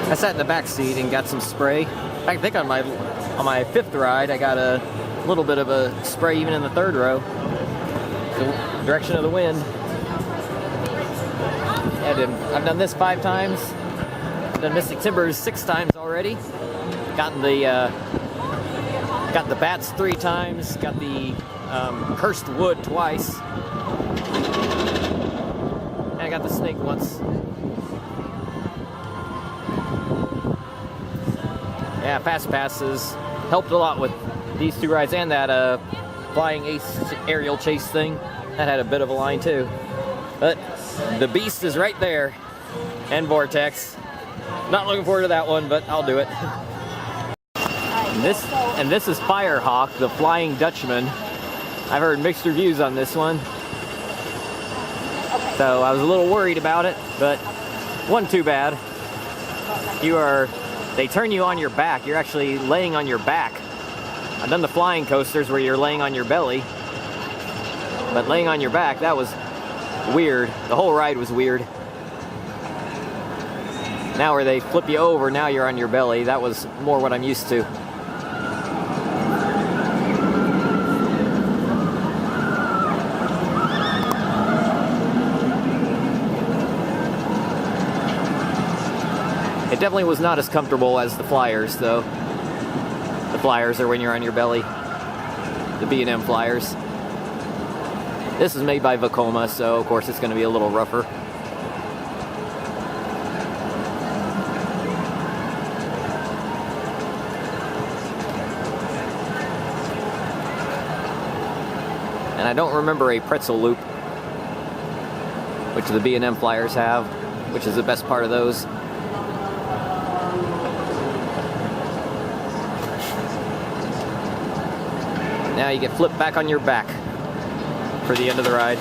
I sat in the back seat and got some spray. I think on my fifth ride, I got a little bit of a spray even in the third row. The direction of the wind. I've done this 5 times. I've done Mystic Timbers 6 times already. Gotten the bats 3 times. Got the cursed wood twice. And I got the snake once. Yeah, fast passes helped a lot with these 2 rides and that flying ace aerial chase thing. That had a bit of a line too. But the beast is right there. And Vortex. Not looking forward to that one, but I'll do it. And this is Firehawk, the Flying Dutchman. I've heard mixed reviews on this one. So I was a little worried about it, but wasn't too bad. They turn you on your back. You're actually laying on your back. I've done the flying coasters where you're laying on your belly. But laying on your back, that was weird. The whole ride was weird. Now where they flip you over, now you're on your belly. That was more what I'm used to. It definitely was not as comfortable as the Flyers, though. The Flyers are when you're on your belly. The B&M Flyers. This is made by Vekoma, so of course it's going to be a little rougher. And I don't remember a pretzel loop, which the B&M Flyers have, which is the best part of those. Now you get flipped back on your back for the end of the ride.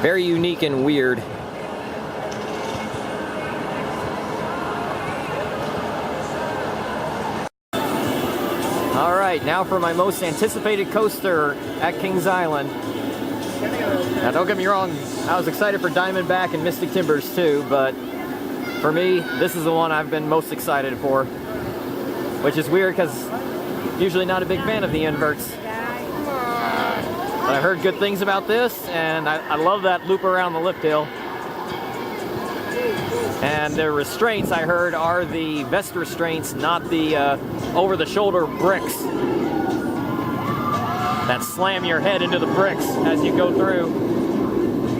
Very unique and weird. All right, now for my most anticipated coaster at Kings Island. Now don't get me wrong, I was excited for Diamondback and Mystic Timbers too, but for me, this is the one I've been most excited for. Which is weird because usually not a big fan of the inverts. But I heard good things about this, and I love that loop around the lift hill. And the restraints I heard are the vest restraints, not the over-the-shoulder bricks that slam your head into the bricks as you go through.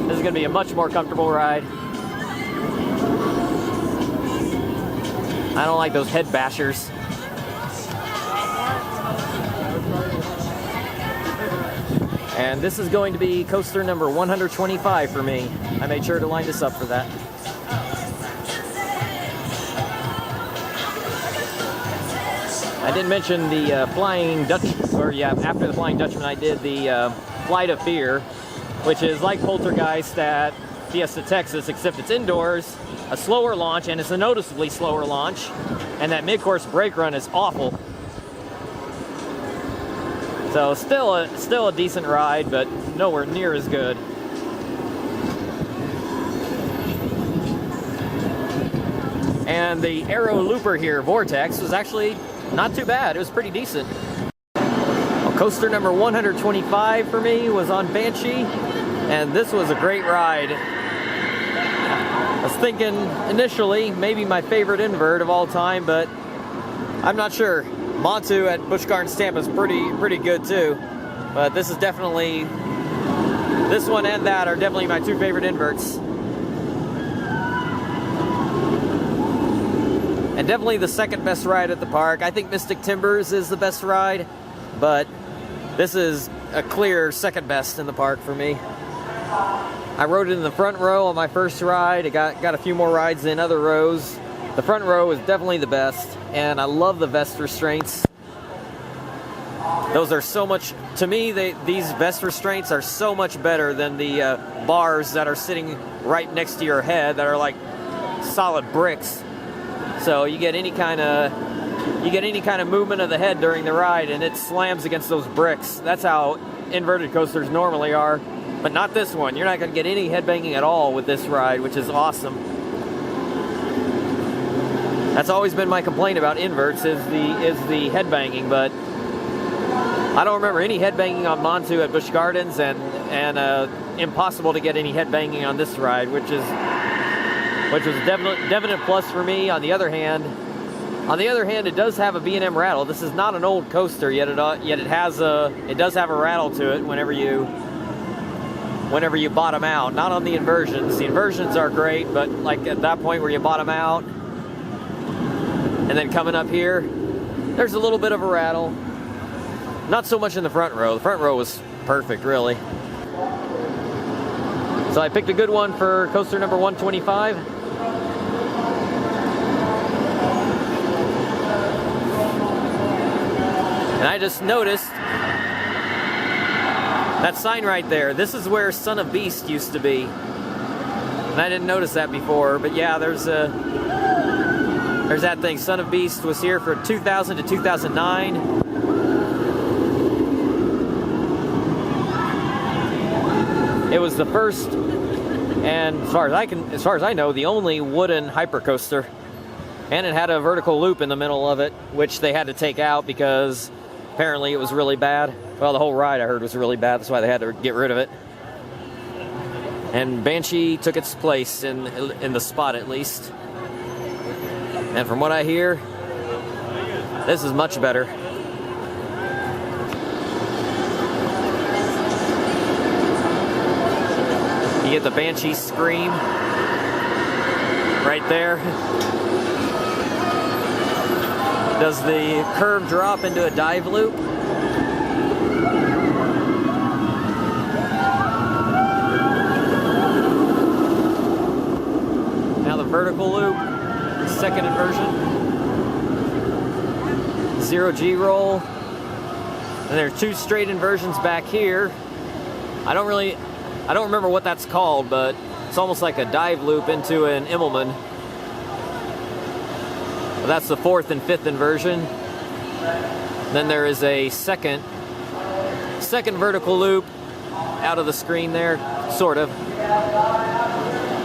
This is going to be a much more comfortable ride. I don't like those head bashers. And this is going to be coaster number 125 for me. I made sure to line this up for that. I didn't mention the Flying Dutch, or yeah, after the Flying Dutchman I did the Flight of Fear, which is like Poltergeist at Fiesta Texas, except it's indoors, a slower launch, and it's a noticeably slower launch, and that mid-course brake run is awful. So still a decent ride, but nowhere near as good. And the Aero Looper here, Vortex, was actually not too bad. It was pretty decent. Well, coaster number 125 for me was on Banshee, and this was a great ride. I was thinking initially maybe my favorite invert of all time, but I'm not sure. Montu at Busch Gardens Tampa is pretty good too, but this is definitely, this one and that are definitely my 2 favorite inverts. And definitely the second best ride at the park. I think Mystic Timbers is the best ride, but this is a clear second best in the park for me. I rode it in the front row on my first ride. I got a few more rides in other rows. The front row is definitely the best, and I love the vest restraints. Those are so much, to me, these vest restraints are so much better than the bars that are sitting right next to your head that are like solid bricks. So you get any kind of movement of the head during the ride, and it slams against those bricks. That's how inverted coasters normally are. But not this one. You're not going to get any headbanging at all with this ride, which is awesome. That's always been my complaint about inverts is the headbanging, but I don't remember any headbanging on Montu at Busch Gardens, and impossible to get any headbanging on this ride, which was a definite plus for me. On the other hand, it does have a B&M rattle. This is not an old coaster, yet it does have a rattle to it whenever you bottom out. Not on the inversions. The inversions are great, but like at that point where you bottom out and then coming up here, there's a little bit of a rattle. Not so much in the front row. The front row was perfect, really. So I picked a good one for coaster number 125. And I just noticed that sign right there. This is where Son of Beast used to be. And I didn't notice that before, but yeah, there's that thing. Son of Beast was here from 2000 to 2009. It was the first, and as far as I know, the only wooden hypercoaster. And it had a vertical loop in the middle of it, which they had to take out because apparently it was really bad. Well, the whole ride I heard was really bad. That's why they had to get rid of it. And Banshee took its place in the spot, at least. And from what I hear, this is much better. You get the Banshee scream right there. Does the curve drop into a dive loop? Now the vertical loop, second inversion. 0G roll. And there are two straight inversions back here. I don't remember what that's called, but it's almost like a dive loop into an Immelman. That's the fourth and fifth inversion. Then there is a second vertical loop out of the screen there, sort of.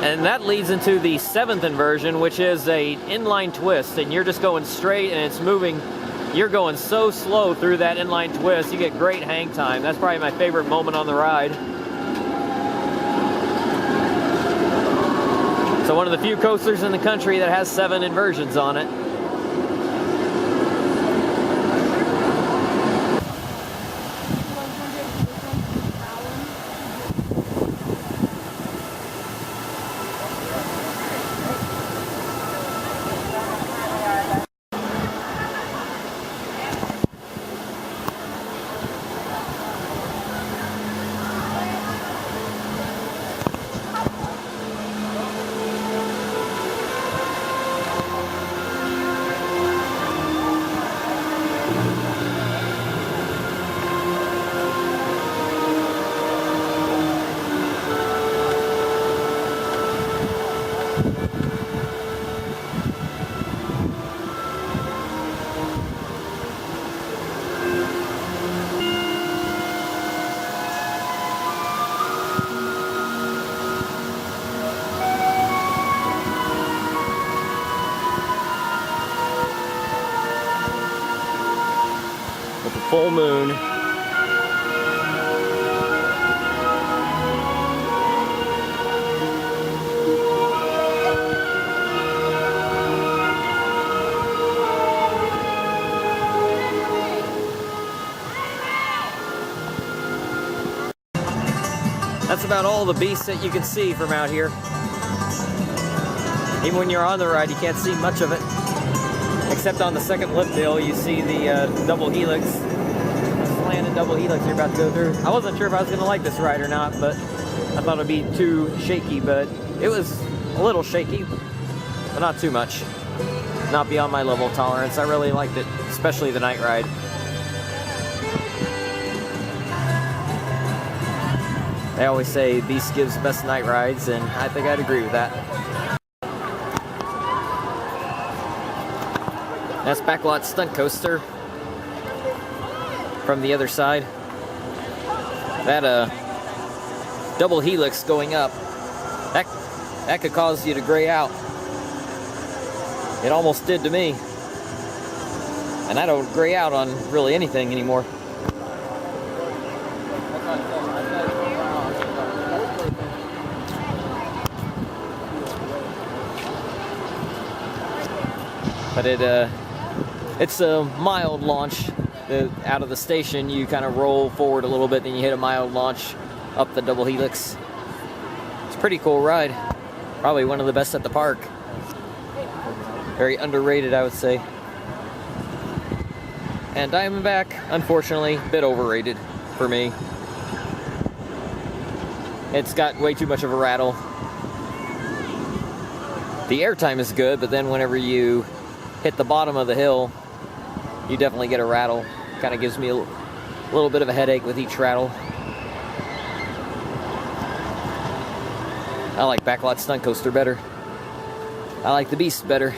And that leads into the seventh inversion, which is a inline twist, and you're just going straight and it's moving. You're going so slow through that inline twist, you get great hang time. That's probably my favorite moment on the ride. So one of the few coasters in the country that has 7 inversions on it. Full moon. That's about all the beasts that you can see from out here. Even when you're on the ride, you can't see much of it. Except on the second lift hill, you see the double helix. Slanted double helix you're about to go through. I wasn't sure if I was going to like this ride or not, but I thought it'd be too shaky, but it was a little shaky, but not too much. Not beyond my level of tolerance. I really liked it, especially the night ride. They always say Beast gives best night rides, and I think I'd agree with that. That's Backlot Stunt Coaster from the other side. That double helix going up. That could cause you to gray out. It almost did to me. And I don't gray out on really anything anymore. But it's a mild launch. Out of the station, you kind of roll forward a little bit, then you hit a mild launch up the double helix. It's a pretty cool ride. Probably one of the best at the park. Very underrated, I would say. And Diamondback, unfortunately, a bit overrated for me. It's got way too much of a rattle. The airtime is good, but then whenever you hit the bottom of the hill, you definitely get a rattle. Kind of gives me a little bit of a headache with each rattle. I like Backlot Stunt Coaster better. I like the Beast better.